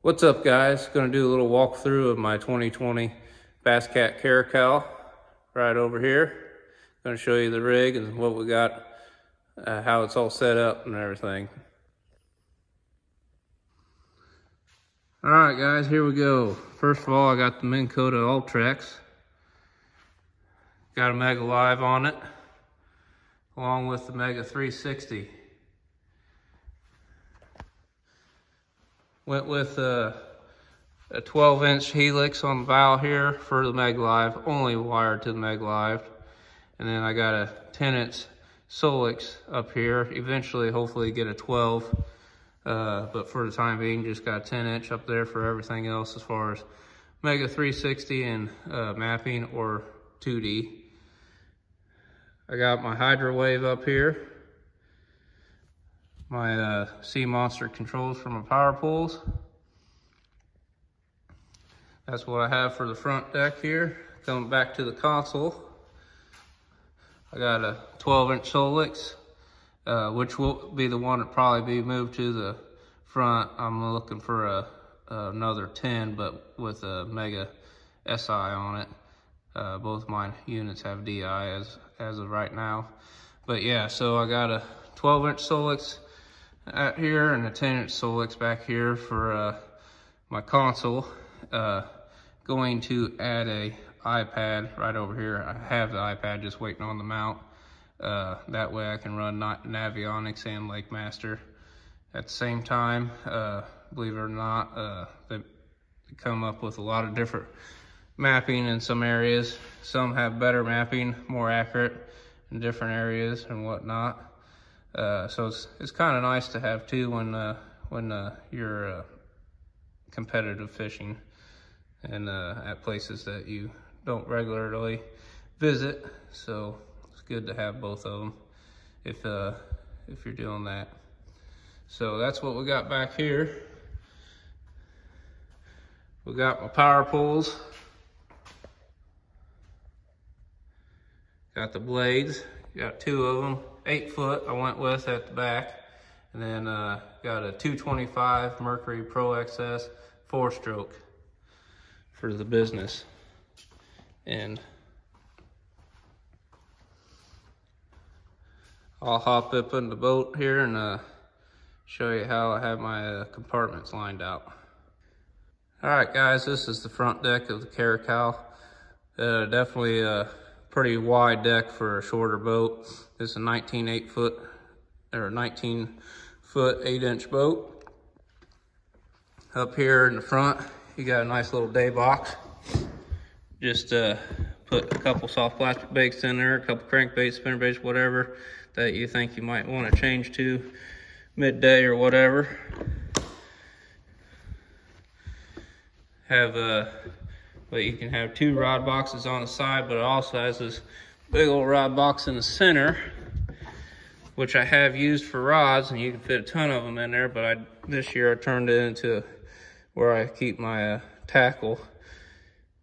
What's up, guys? Going to do a little walkthrough of my 2020 Basscat caracal right over here. Going to show you the rig and what we got, how it's all set up and everything. All right, guys, here we go. First of all, I got the Minn Kota Ultrex. Got a Mega Live on it, along with the Mega 360. Went with a 12-inch helix on the valve here for the Mega Live, only wired to the Mega Live. And then I got a 10-inch Solix up here. Eventually, hopefully get a 12. But for the time being, just got a 10-inch up there for everything else as far as Mega 360 and mapping or 2D. I got my Hydro Wave up here. My Sea Monster controls for my power pulls. That's what I have for the front deck here. Coming back to the console, I got a 12-inch Solix, which will be the one that probably be moved to the front. I'm looking for another 10, but with a Mega SI on it. Both my units have DI as of right now. But yeah, so I got a 12-inch Solix out here and a 10-inch Solix back here for my console. Going to add a iPad right over here. I have the iPad just waiting on the mount. That way I can run Navionics and LakeMaster at the same time. Believe it or not, they come up with a lot of different mapping in some areas. Some have better mapping, more accurate in different areas and whatnot. So it's kind of nice to have too when you're competitive fishing and at places that you don't regularly visit. So it's good to have both of them if you're doing that. So that's what we got back here. We got my power pulls. Got the blades. Got two of them. 8-foot I went with at the back. And then got a 225 Mercury Pro XS 4-stroke for the business. And I'll hop up in the boat here and show you how I have my compartments lined out. All right, guys, this is the front deck of the caracal. Definitely a pretty wide deck for a shorter boat. This is a 19-foot 8-inch boat. Up here in the front, you got a nice little day box. Just put a couple soft plastic baits in there, a couple crankbaits, spinnerbaits, whatever that you think you might want to change to midday or whatever. But you can have two rod boxes on the side, but it also has this big old rod box in the center, which I have used for rods, and you can fit a ton of them in there. But this year I turned it into where I keep my tackle.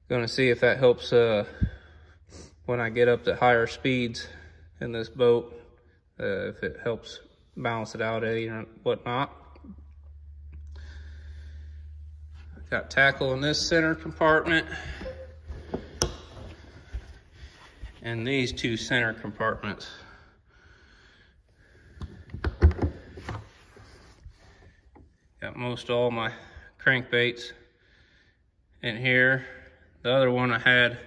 Gonna see if that helps when I get up to higher speeds in this boat, if it helps balance it out or whatnot. Got tackle in this center compartment and these two center compartments. Got most all my crankbaits in here. The other one I had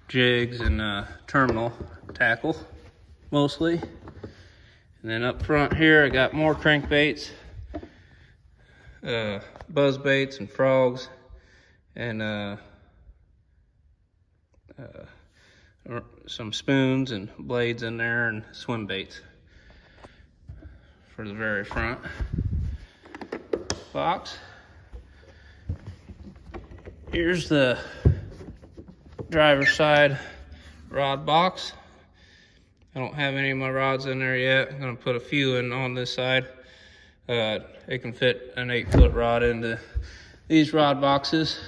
jigs and terminal tackle mostly. And then up front here I got more crankbaits, buzz baits and frogs, and some spoons and blades in there, and swim baits for the very front box. Here's the driver's side rod box. I don't have any of my rods in there yet. I'm gonna put a few in on this side. It can fit an 8-foot rod into these rod boxes.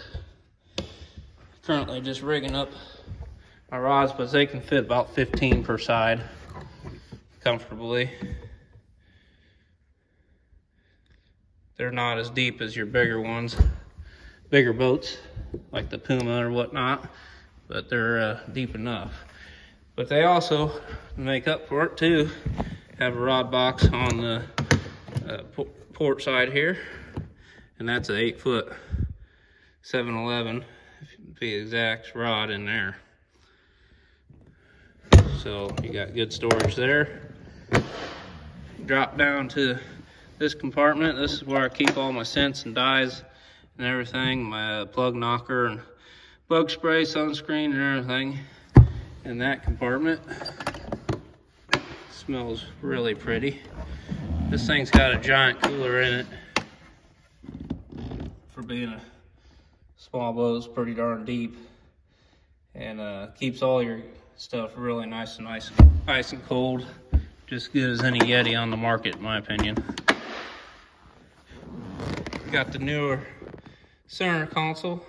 Currently just rigging up my rods, but they can fit about 15 per side comfortably. They're not as deep as your bigger ones, bigger boats, like the Puma or whatnot, but they're deep enough. But they also, make up for it too, have a rod box on the port side here, and that's an 8-foot 711, to be exact, rod in there. So you got good storage there. Drop down to this compartment. This is where I keep all my scents and dyes and everything, my plug knocker and bug spray, sunscreen and everything in that compartment. Smells really pretty. This thing's got a giant cooler in it. For being a small boat, it's pretty darn deep, and keeps all your stuff really nice and cold. Just good as any Yeti on the market, in my opinion. Got the newer center console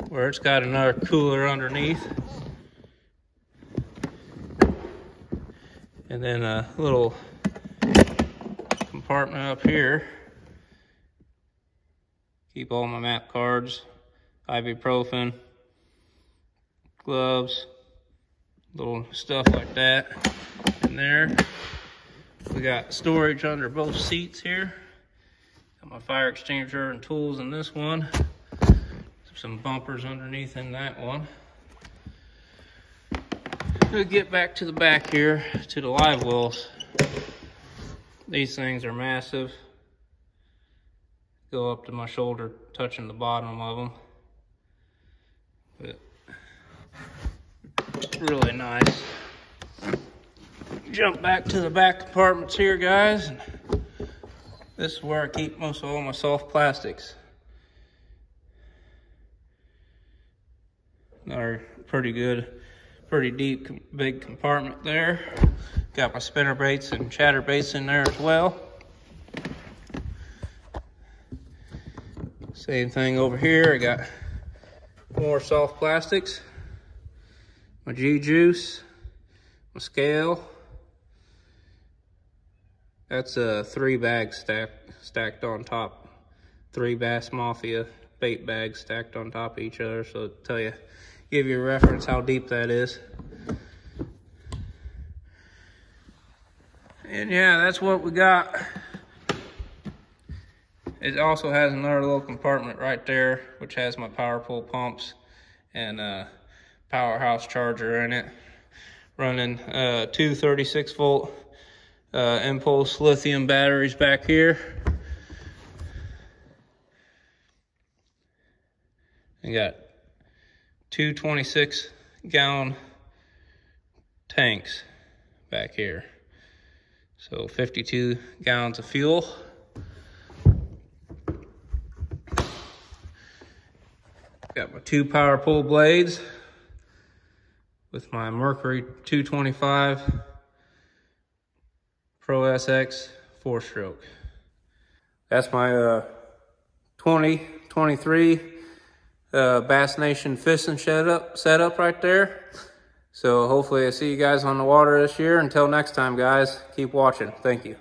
where it's got another cooler underneath, and then a little compartment up here. Keep all my map cards, ibuprofen, gloves, little stuff like that in there. We got storage under both seats here. Got my fire extinguisher and tools in this one. Some bumpers underneath in that one. We'll get back to the back here to the live wells. These things are massive. Go up to my shoulder, touching the bottom of them. But really nice. Jump back to the back compartments here, guys. This is where I keep most of all my soft plastics. Another pretty good, pretty deep, big compartment there. Got my spinner baits and chatter baits in there as well. Same thing over here. I got more soft plastics. My G-juice, my scale. That's a 3 bags stacked on top. 3 Bass Mafia bait bags stacked on top of each other. So to give you a reference how deep that is. And yeah, that's what we got. It also has another little compartment right there, which has my power pull pumps and powerhouse charger in it, running 2 36-volt impulse lithium batteries back here. I got 2 26-gallon tanks back here, so 52 gallons of fuel. Got my 2 power pull blades with my Mercury 225 Pro SX 4-stroke. That's my 2023 Bass Nation fishing setup right there. So hopefully I see you guys on the water this year. Until next time, guys, keep watching. Thank you.